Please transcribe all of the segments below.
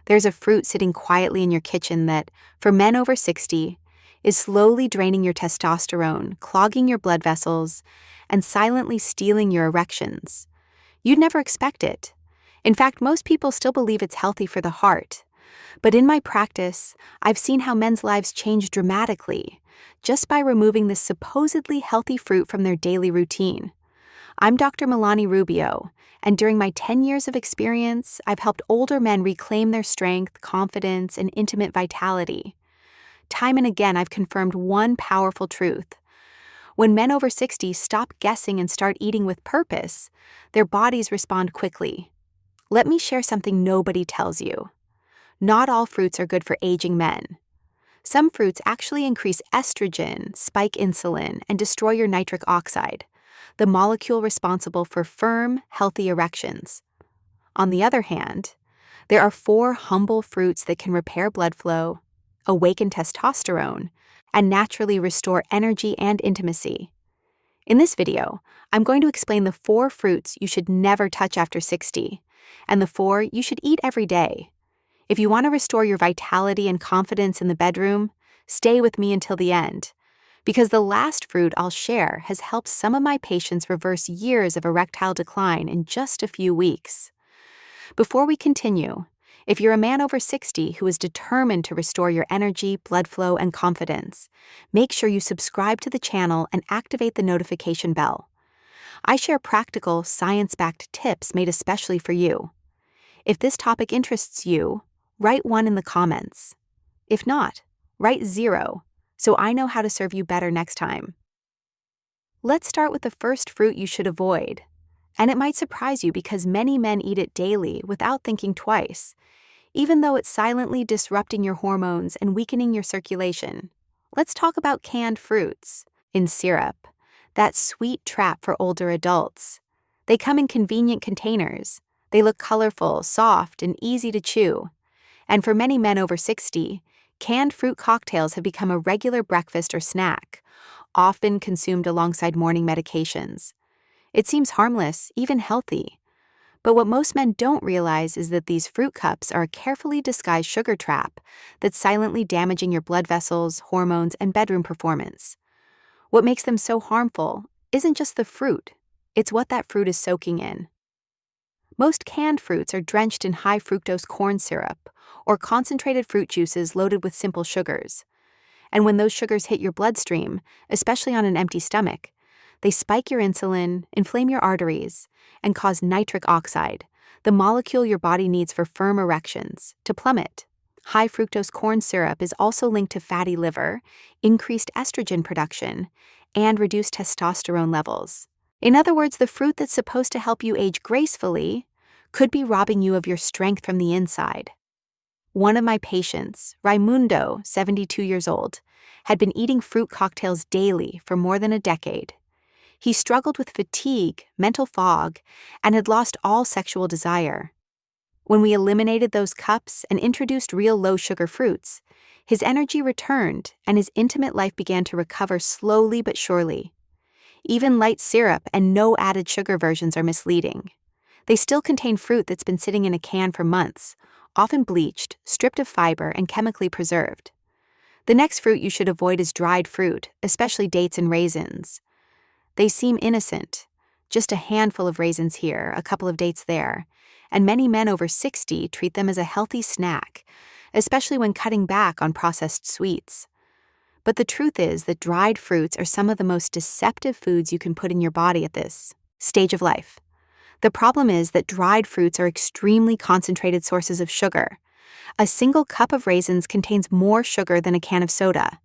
There's a fruit sitting quietly in your kitchen that, for men over 60, is slowly draining your testosterone, clogging your blood vessels, and silently stealing your erections. You'd never expect it. In fact, most people still believe it's healthy for the heart. But in my practice, I've seen how men's lives change dramatically just by removing this supposedly healthy fruit from their daily routine. I'm Dr. Melani Rubio, and during my 10 years of experience, I've helped older men reclaim their strength, confidence, and intimate vitality. Time and again, I've confirmed one powerful truth. When men over 60 stop guessing and start eating with purpose, their bodies respond quickly. Let me share something nobody tells you. Not all fruits are good for aging men. Some fruits actually increase estrogen, spike insulin, and destroy your nitric oxide, the molecule responsible for firm, healthy erections. On the other hand, there are 4 humble fruits that can repair blood flow, awaken testosterone, and naturally restore energy and intimacy. In this video, I'm going to explain the 4 fruits you should never touch after 60, and the 4 you should eat every day. If you want to restore your vitality and confidence in the bedroom, stay with me until the end, because the last fruit I'll share has helped some of my patients reverse years of erectile decline in just a few weeks. Before we continue, if you're a man over 60 who is determined to restore your energy, blood flow, and confidence, make sure you subscribe to the channel and activate the notification bell. I share practical, science-backed tips made especially for you. If this topic interests you, write 1 in the comments. If not, write 0, so I know how to serve you better next time. Let's start with the first fruit you should avoid. And it might surprise you because many men eat it daily without thinking twice, even though it's silently disrupting your hormones and weakening your circulation. Let's talk about canned fruits in syrup, that sweet trap for older adults. They come in convenient containers. They look colorful, soft, and easy to chew. And for many men over 60, canned fruit cocktails have become a regular breakfast or snack, often consumed alongside morning medications. It seems harmless, even healthy. But what most men don't realize is that these fruit cups are a carefully disguised sugar trap that's silently damaging your blood vessels, hormones, and bedroom performance. What makes them so harmful isn't just the fruit, it's what that fruit is soaking in. Most canned fruits are drenched in high fructose corn syrup or concentrated fruit juices loaded with simple sugars. And when those sugars hit your bloodstream, especially on an empty stomach, they spike your insulin, inflame your arteries, and cause nitric oxide, the molecule your body needs for firm erections, to plummet. High fructose corn syrup is also linked to fatty liver, increased estrogen production, and reduced testosterone levels. In other words, the fruit that's supposed to help you age gracefully could be robbing you of your strength from the inside. One of my patients, Raimundo, 72 years old, had been eating fruit cocktails daily for more than a decade. He struggled with fatigue, mental fog, and had lost all sexual desire. When we eliminated those cups and introduced real low-sugar fruits, his energy returned and his intimate life began to recover slowly but surely. Even light syrup and no added sugar versions are misleading. They still contain fruit that's been sitting in a can for months, often bleached, stripped of fiber, and chemically preserved. The next fruit you should avoid is dried fruit, especially dates and raisins. They seem innocent, just a handful of raisins here, a couple of dates there, and many men over 60 treat them as a healthy snack, especially when cutting back on processed sweets. But the truth is that dried fruits are some of the most deceptive foods you can put in your body at this stage of life. The problem is that dried fruits are extremely concentrated sources of sugar. A single cup of raisins contains more sugar than a can of soda.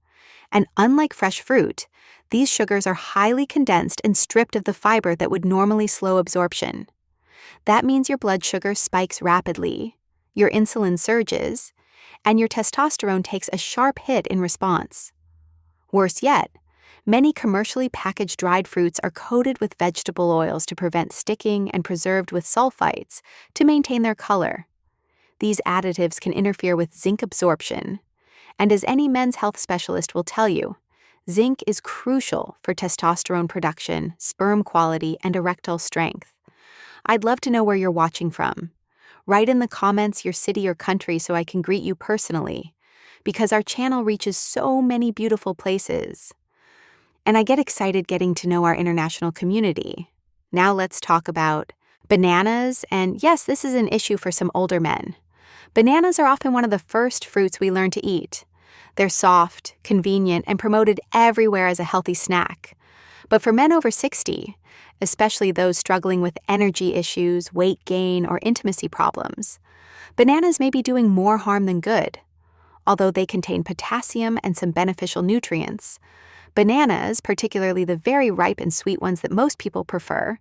And unlike fresh fruit, these sugars are highly condensed and stripped of the fiber that would normally slow absorption. That means your blood sugar spikes rapidly, your insulin surges, and your testosterone takes a sharp hit in response. Worse yet, many commercially packaged dried fruits are coated with vegetable oils to prevent sticking and preserved with sulfites to maintain their color. These additives can interfere with zinc absorption, and as any men's health specialist will tell you, zinc is crucial for testosterone production, sperm quality, and erectile strength. I'd love to know where you're watching from. Write in the comments your city or country so I can greet you personally, because our channel reaches so many beautiful places. And I get excited getting to know our international community. Now let's talk about bananas, and yes, this is an issue for some older men. Bananas are often one of the first fruits we learn to eat. They're soft, convenient, and promoted everywhere as a healthy snack. But for men over 60, especially those struggling with energy issues, weight gain, or intimacy problems, bananas may be doing more harm than good. Although they contain potassium and some beneficial nutrients, bananas, particularly the very ripe and sweet ones that most people prefer,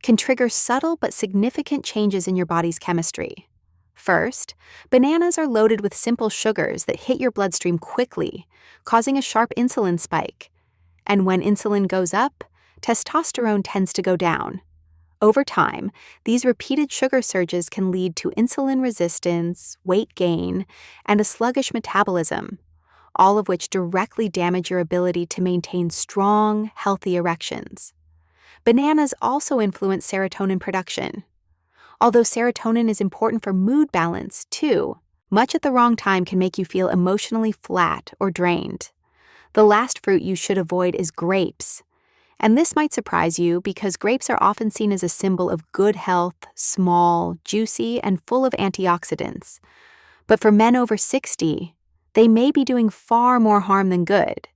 can trigger subtle but significant changes in your body's chemistry. First, bananas are loaded with simple sugars that hit your bloodstream quickly, causing a sharp insulin spike. And when insulin goes up, testosterone tends to go down. Over time, these repeated sugar surges can lead to insulin resistance, weight gain, and a sluggish metabolism, all of which directly damage your ability to maintain strong, healthy erections. Bananas also influence serotonin production. Although serotonin is important for mood balance, too, much at the wrong time can make you feel emotionally flat or drained. The last fruit you should avoid is grapes. And this might surprise you because grapes are often seen as a symbol of good health, small, juicy, and full of antioxidants. But for men over 60, they may be doing far more harm than good,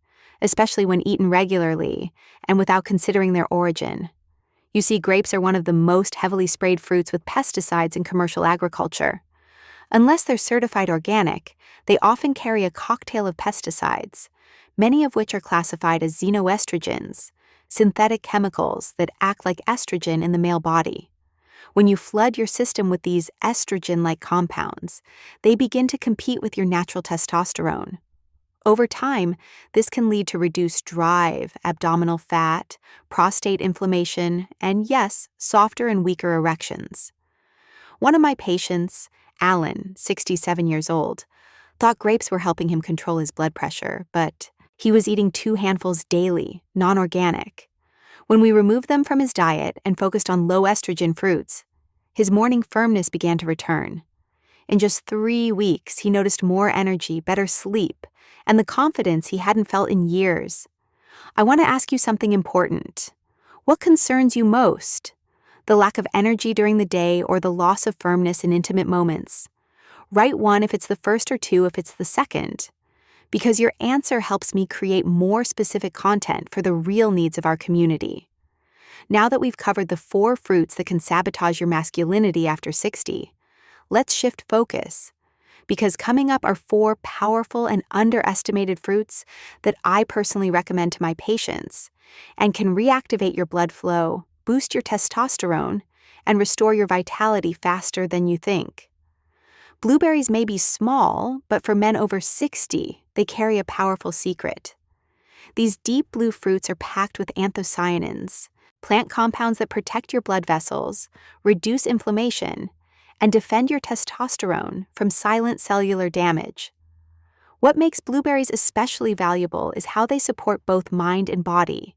especially when eaten regularly and without considering their origin. You see, grapes are one of the most heavily sprayed fruits with pesticides in commercial agriculture. Unless they're certified organic, they often carry a cocktail of pesticides, many of which are classified as xenoestrogens, synthetic chemicals that act like estrogen in the male body. When you flood your system with these estrogen-like compounds, they begin to compete with your natural testosterone. Over time, this can lead to reduced drive, abdominal fat, prostate inflammation, and yes, softer and weaker erections. One of my patients, Alan, 67 years old, thought grapes were helping him control his blood pressure, but he was eating 2 handfuls daily, non-organic. When we removed them from his diet and focused on low estrogen fruits, his morning firmness began to return. In just 3 weeks, he noticed more energy, better sleep, and the confidence he hadn't felt in years. I want to ask you something important. What concerns you most? The lack of energy during the day or the loss of firmness in intimate moments? Write 1 if it's the first or 2 if it's the second, because your answer helps me create more specific content for the real needs of our community. Now that we've covered the 4 fruits that can sabotage your masculinity after 60, let's shift focus, because coming up are 4 powerful and underestimated fruits that I personally recommend to my patients and can reactivate your blood flow, boost your testosterone, and restore your vitality faster than you think. Blueberries may be small, but for men over 60, they carry a powerful secret. These deep blue fruits are packed with anthocyanins, plant compounds that protect your blood vessels, reduce inflammation, and defend your testosterone from silent cellular damage. What makes blueberries especially valuable is how they support both mind and body,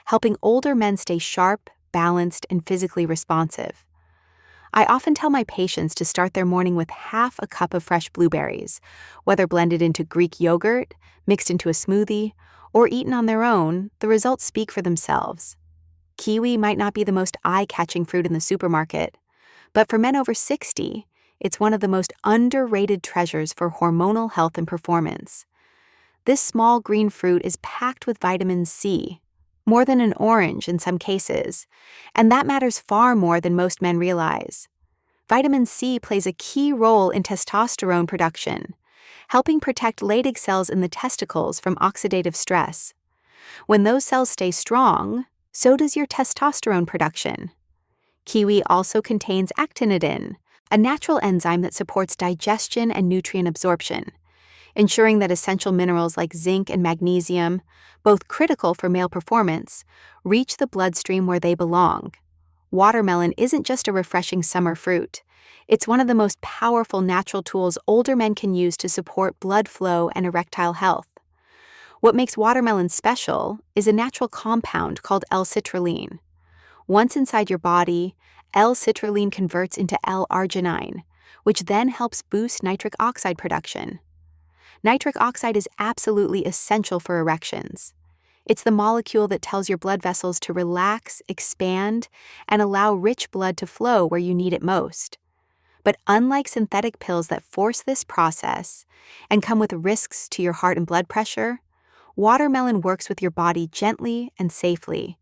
helping older men stay sharp, balanced, and physically responsive. I often tell my patients to start their morning with half a cup of fresh blueberries, whether blended into Greek yogurt, mixed into a smoothie, or eaten on their own. The results speak for themselves. Kiwi might not be the most eye-catching fruit in the supermarket, but for men over 60, it's one of the most underrated treasures for hormonal health and performance. This small green fruit is packed with vitamin C, more than an orange in some cases, and that matters far more than most men realize. Vitamin C plays a key role in testosterone production, helping protect Leydig cells in the testicles from oxidative stress. When those cells stay strong, so does your testosterone production. Kiwi also contains actinidin, a natural enzyme that supports digestion and nutrient absorption, ensuring that essential minerals like zinc and magnesium, both critical for male performance, reach the bloodstream where they belong. Watermelon isn't just a refreshing summer fruit. It's one of the most powerful natural tools older men can use to support blood flow and erectile health. What makes watermelon special is a natural compound called l-citrulline. Once inside your body, l-citrulline converts into L-arginine, which then helps boost nitric oxide production. Nitric oxide is absolutely essential for erections. It's the molecule that tells your blood vessels to relax, expand, and allow rich blood to flow where you need it most. But unlike synthetic pills that force this process and come with risks to your heart and blood pressure, watermelon works with your body gently and safely.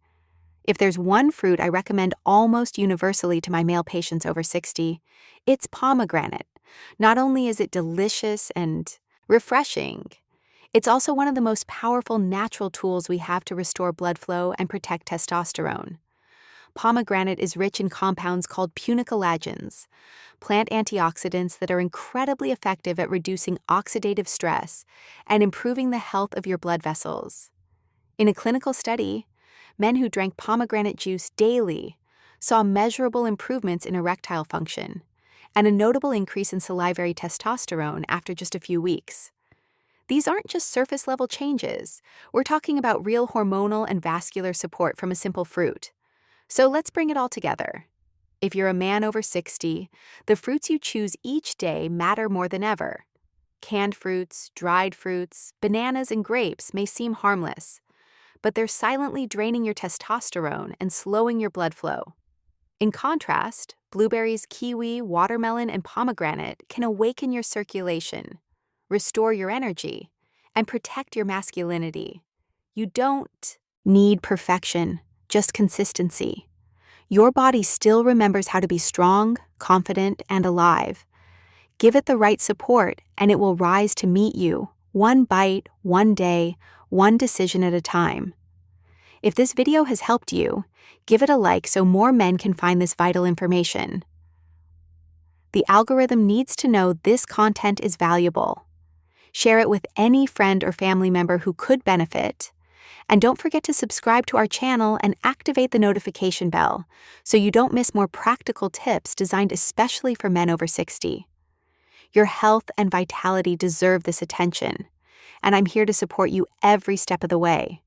If there's one fruit I recommend almost universally to my male patients over 60, it's pomegranate. Not only is it delicious and refreshing, it's also one of the most powerful natural tools we have to restore blood flow and protect testosterone. Pomegranate is rich in compounds called punicolagens, plant antioxidants that are incredibly effective at reducing oxidative stress and improving the health of your blood vessels. In a clinical study, men who drank pomegranate juice daily saw measurable improvements in erectile function and a notable increase in salivary testosterone after just a few weeks. These aren't just surface-level changes. We're talking about real hormonal and vascular support from a simple fruit. So let's bring it all together. If you're a man over 60, the fruits you choose each day matter more than ever. Canned fruits, dried fruits, bananas, and grapes may seem harmless, but they're silently draining your testosterone and slowing your blood flow. In contrast, blueberries, kiwi, watermelon, and pomegranate can awaken your circulation, restore your energy, and protect your masculinity. You don't need perfection, just consistency. Your body still remembers how to be strong, confident, and alive. Give it the right support, and it will rise to meet you, one bite, one day, one decision at a time. If this video has helped you, give it a like so more men can find this vital information. The algorithm needs to know this content is valuable. Share it with any friend or family member who could benefit. And don't forget to subscribe to our channel and activate the notification bell so you don't miss more practical tips designed especially for men over 60. Your health and vitality deserve this attention, and I'm here to support you every step of the way.